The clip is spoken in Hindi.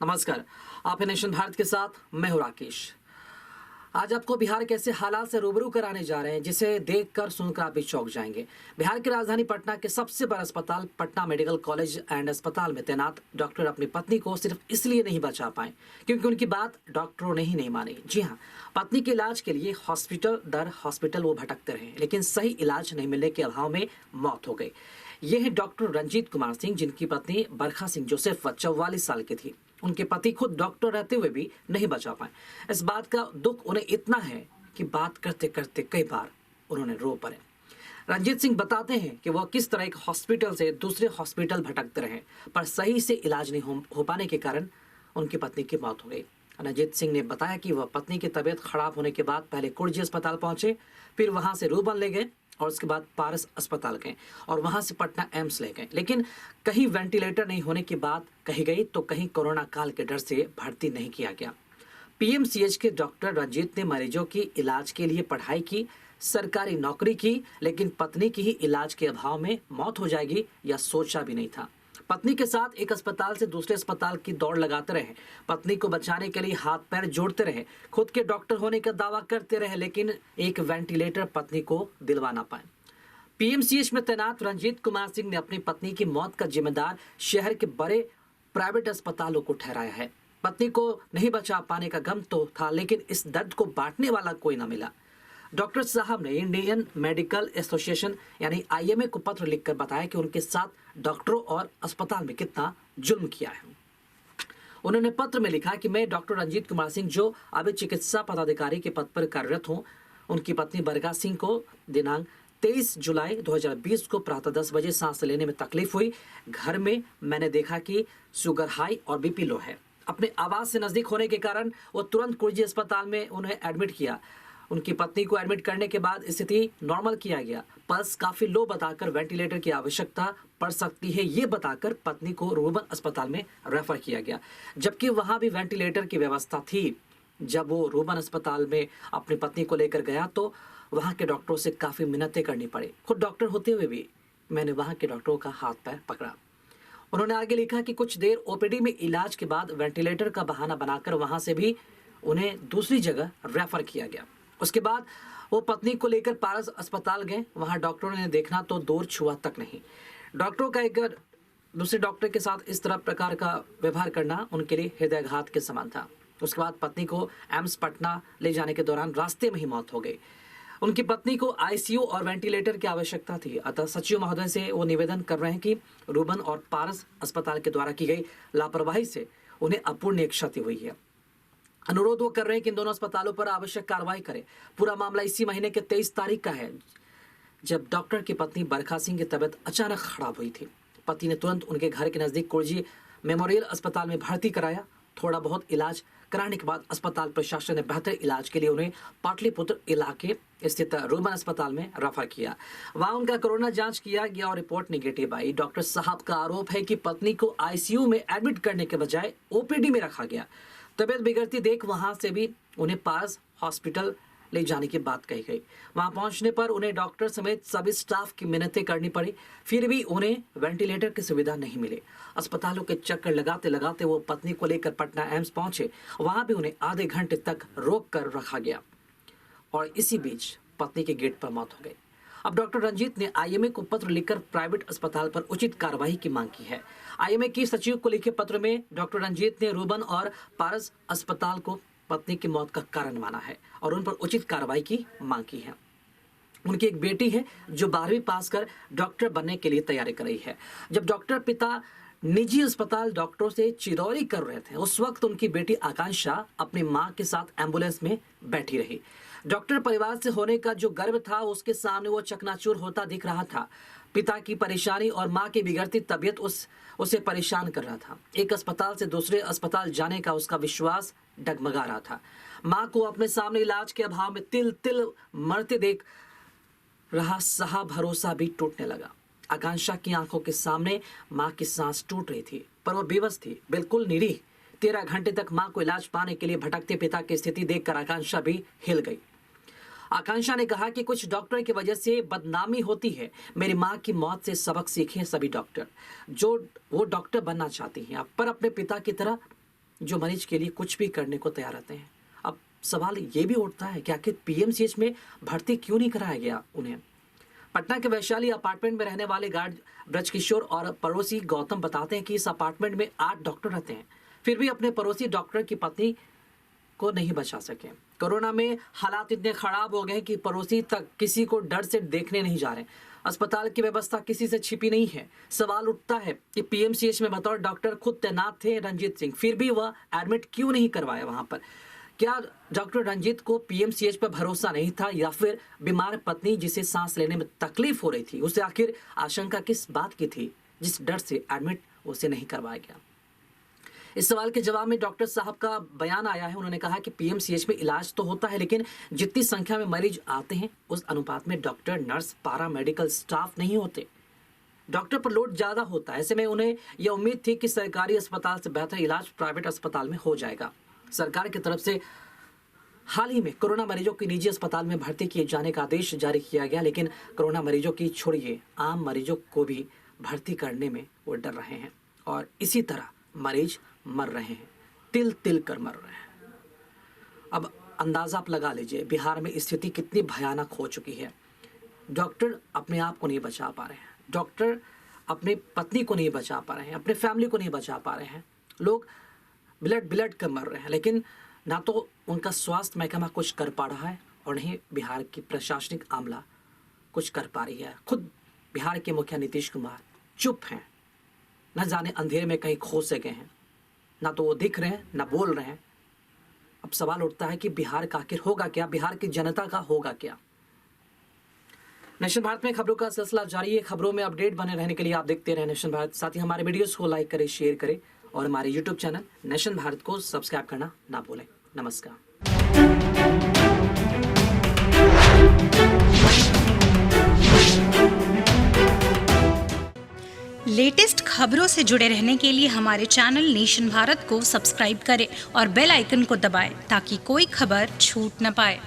नमस्कार। आप हैं नेशन भारत के साथ, मैं हूं राकेश। आज आपको बिहार के ऐसे हालात से रूबरू कराने जा रहे हैं जिसे देखकर सुनकर आप भी चौंक जाएंगे। बिहार की राजधानी पटना के सबसे बड़ा अस्पताल पटना मेडिकल कॉलेज एंड अस्पताल में तैनात डॉक्टर अपनी पत्नी को सिर्फ इसलिए नहीं बचा पाए क्योंकि उनकी बात डॉक्टरों ने ही नहीं मानी। जी हाँ, पत्नी के इलाज के लिए हॉस्पिटल दर हॉस्पिटल वो भटकते रहे, लेकिन सही इलाज नहीं मिलने के अभाव में मौत हो गई। ये है डॉक्टर रंजीत कुमार सिंह, जिनकी पत्नी बरखा सिंह जो सिर्फ 44 साल की थी। उनके पति खुद डॉक्टर रहते हुए भी नहीं बचा पाए। इस बात का दुख उन्हें इतना है कि बात करते करते कई बार उन्होंने रो पड़े। रंजीत सिंह बताते हैं कि वह किस तरह एक हॉस्पिटल से दूसरे हॉस्पिटल भटकते रहे, पर सही से इलाज नहीं हो पाने के कारण उनकी पत्नी की मौत हो गई। रंजीत सिंह ने बताया कि वह पत्नी की तबीयत खराब होने के बाद पहले कुर्जी अस्पताल पहुंचे, फिर वहां से रूबन ले गए और उसके बाद पारस अस्पताल गए और वहां से पटना एम्स ले गए। लेकिन कहीं वेंटिलेटर नहीं होने की बात कही गई तो कहीं कोरोना काल के डर से भर्ती नहीं किया गया। पीएमसीएच के डॉक्टर रंजीत ने मरीजों की इलाज के लिए पढ़ाई की, सरकारी नौकरी की, लेकिन पत्नी की ही इलाज के अभाव में मौत हो जाएगी यह सोचा भी नहीं था। पत्नी के साथ एक अस्पताल से दूसरे अस्पताल की दौड़ लगाते रहे, पत्नी को बचाने के लिए हाथ पैर जोड़ते रहे, खुद के डॉक्टर होने का दावा करते रहे, लेकिन एक वेंटिलेटर पत्नी को दिलवा ना पाए। पीएमसीएच में तैनात रंजीत कुमार सिंह ने अपनी पत्नी की मौत का जिम्मेदार शहर के बड़े प्राइवेट अस्पतालों को ठहराया है। पत्नी को नहीं बचा पाने का गम तो था, लेकिन इस दर्द को बांटने वाला कोई ना मिला। डॉक्टर साहब ने इंडियन मेडिकल एसोसिएशन यानी आईएमए को पत्र लिखकर बताया कि उनके साथ डॉक्टरों और अस्पताल में कितना जुल्म किया है। उन्होंने पत्र में लिखा कि मैं डॉक्टर रंजीत कुमार सिंह जो अभी चिकित्सा पदाधिकारी के पद पर कार्यरत हूं, उनकी पत्नी बरखा सिंह को दिनांक 23 जुलाई 2020 को प्रातः 10 बजे सांस लेने में तकलीफ हुई। घर में मैंने देखा कि शुगर हाई और बीपी लो है। अपने आवास से नजदीक होने के कारण वो तुरंत कुर्जी अस्पताल में उन्हें एडमिट किया। उनकी पत्नी को एडमिट करने के बाद स्थिति नॉर्मल किया गया। पल्स काफी लो बताकर वेंटिलेटर की आवश्यकता पड़ सकती है ये बताकर पत्नी को रूबन अस्पताल में रेफर किया गया, जबकि वहां भी वेंटिलेटर की व्यवस्था थी। जब वो रूबन अस्पताल में अपनी पत्नी को लेकर गया तो वहां के डॉक्टरों से काफी मिन्नतें करनी पड़ी। खुद डॉक्टर होते हुए भी मैंने वहां के डॉक्टरों का हाथ पैर पकड़ा। उन्होंने आगे लिखा कि कुछ देर ओपीडी में इलाज के बाद वेंटिलेटर का बहाना बनाकर वहां से भी उन्हें दूसरी जगह रेफर किया गया। उसके बाद वो पत्नी को लेकर पारस अस्पताल गए। वहां डॉक्टरों ने देखना तो दूर छुआ तक नहीं। डॉक्टरों का एक दूसरे डॉक्टर के साथ इस तरह प्रकार का व्यवहार करना उनके लिए हृदयघात के समान था। उसके बाद पत्नी को एम्स पटना ले जाने के दौरान रास्ते में ही मौत हो गई। उनकी पत्नी को आईसीयू और वेंटिलेटर की आवश्यकता थी। अतः सचिव महोदय से वो निवेदन कर रहे हैं कि रूबन और पारस अस्पताल के द्वारा की गई लापरवाही से उन्हें अपूर्णीय क्षति हुई है। अनुरोध वो कर रहे हैं कि इन दोनों अस्पतालों पर आवश्यक कार्रवाई करें। पूरा मामला इसी महीने के 23 तारीख का है, जब डॉक्टर की पत्नी बरखा सिंह की तबीयत अचानक खराब हुई थी। पति ने तुरंत उनके घर के नजदीक कुर्जी मेमोरियल अस्पताल में भर्ती कराया। थोड़ा बहुत इलाज कराने के बाद अस्पताल प्रशासन ने बेहतर इलाज के लिए उन्हें पाटलिपुत्र इलाके स्थित रूबन अस्पताल में रेफर किया। वहां उनका कोरोना जांच किया गया और रिपोर्ट निगेटिव आई। डॉक्टर साहब का आरोप है कि पत्नी को आईसीयू में एडमिट करने के बजाय ओपीडी में रखा गया। तबियत बिगड़ती देख वहां से भी उन्हें पास हॉस्पिटल ले जाने की बात कही गई। वहां पहुंचने पर उन्हें डॉक्टर समेत सभी स्टाफ की मिन्नतें करनी पड़ी, फिर भी उन्हें वेंटिलेटर की सुविधा नहीं मिली। अस्पतालों के चक्कर लगाते लगाते वो पत्नी को लेकर पटना एम्स पहुंचे। वहां भी उन्हें आधे घंटे तक रोक कर रखा गया और इसी बीच पत्नी के गेट पर मौत हो गई। अब डॉक्टर रंजीत ने आईएमए को पत्र लिखकर प्राइवेट अस्पताल पर उचित कार्रवाई की मांग की है। आईएमए की सचिव को लिखे पत्र में डॉक्टर रंजीत ने रूबन और पारस अस्पताल को पत्नी की मौत का कारण माना है और उन पर उचित कार्रवाई की मांग की है। उनकी एक बेटी है जो 12वीं पास कर डॉक्टर बनने के लिए तैयारी कर रही है। जब डॉक्टर पिता निजी अस्पताल डॉक्टरों से चिरौरी कर रहे थे, उस वक्त उनकी बेटी आकांक्षा अपनी मां के साथ एम्बुलेंस में बैठी रही। डॉक्टर परिवार से होने का जो गर्व था उसके सामने वो चकनाचूर होता दिख रहा था। पिता की परेशानी और मां की बिगड़ती तबीयत उसे परेशान कर रहा था। एक अस्पताल से दूसरे अस्पताल जाने का उसका विश्वास डगमगा रहा था। मां को अपने सामने इलाज के अभाव में तिल तिल मरते देख रहा सहा भरोसा भी टूटने लगा। आकांक्षा की आंखों के सामने मां की सांस टूट रही थी, पर वो बेबस थी, बिल्कुल निरीह। 13 घंटे तक मां को इलाज पाने के लिए भटकते पिता की स्थिति देखकर आकांक्षा भी हिल गई। आकांक्षा ने कहा कि कुछ डॉक्टर की वजह से बदनामी होती है। मेरी मां की मौत से सबक सीखे सभी डॉक्टर जो वो डॉक्टर बनना चाहती हैं, पर अपने पिता की तरह जो मरीज के लिए कुछ भी करने को तैयार रहते हैं। अब सवाल ये भी उठता है कि आखिर पीएमसीएच में भर्ती क्यों नहीं कराया गया उन्हें। पटना के वैशाली अपार्टमेंट में रहने वाले गार्ड ब्रजकिशोर और पड़ोसी गौतम बताते हैं कि इस अपार्टमेंट में 8 डॉक्टर रहते हैं, फिर भी अपने पड़ोसी डॉक्टर की पत्नी को नहीं बचा सके। कोरोना में हालात इतने खराब हो गए कि पड़ोसी तक किसी को डर से देखने नहीं जा रहे। अस्पताल की व्यवस्था किसी से छिपी नहीं है। सवाल उठता है कि पीएमसीएच में बतौर डॉक्टर खुद तैनात थे रंजीत सिंह, फिर भी वह एडमिट क्यों नहीं करवाया वहां पर। क्या डॉक्टर रंजीत को पीएमसीएच पर भरोसा नहीं था, या फिर बीमार पत्नी जिसे सांस लेने में तकलीफ हो रही थी उसे आखिर आशंका किस बात की थी जिस डर से एडमिट उसे नहीं करवाया गया। इस सवाल के जवाब में डॉक्टर साहब का बयान आया है। उन्होंने कहा कि पीएमसीएच में इलाज तो होता है, लेकिन जितनी संख्या में मरीज आते हैं उस अनुपात में डॉक्टर, नर्स, पारा मेडिकल स्टाफ नहीं होते। डॉक्टर पर लोड ज़्यादा होता है। ऐसे में उन्हें यह उम्मीद थी कि सरकारी अस्पताल से बेहतर इलाज प्राइवेट अस्पताल में हो जाएगा। सरकार की तरफ से हाल ही में कोरोना मरीजों की निजी अस्पताल में भर्ती किए जाने का आदेश जारी किया गया, लेकिन कोरोना मरीजों की छोड़िए आम मरीजों को भी भर्ती करने में वो डर रहे हैं और इसी तरह मरीज मर रहे हैं, तिल तिल कर मर रहे हैं। अब अंदाज़ा आप लगा लीजिए बिहार में स्थिति कितनी भयानक हो चुकी है। डॉक्टर अपने आप को नहीं बचा पा रहे हैं, डॉक्टर अपनी पत्नी को नहीं बचा पा रहे हैं, अपने फैमिली को नहीं बचा पा रहे हैं। लोग बिलट कर मर रहे हैं, लेकिन ना तो उनका स्वास्थ्य महकमा कुछ कर पा रहा है और नहीं बिहार की प्रशासनिक आमला कुछ कर पा रही है। खुद बिहार के मुखिया नीतीश कुमार चुप हैं, न जाने अंधेरे में कहीं खो से गए हैं। ना तो वो दिख रहे हैं, ना बोल रहे हैं। अब सवाल उठता है कि बिहार का आखिर होगा क्या, बिहार की जनता का होगा क्या। नेशन भारत में खबरों का सिलसिला जारी है। खबरों में अपडेट बने रहने के लिए आप देखते रहे नेशन भारत। साथ ही हमारे वीडियोस को लाइक करें, शेयर करें और हमारे यूट्यूब चैनल नेशन भारत को सब्सक्राइब करना ना भूलें। नमस्कार। लेटेस्ट खबरों से जुड़े रहने के लिए हमारे चैनल नेशन भारत को सब्सक्राइब करें और बेल आइकन को दबाएं ताकि कोई खबर छूट न पाए।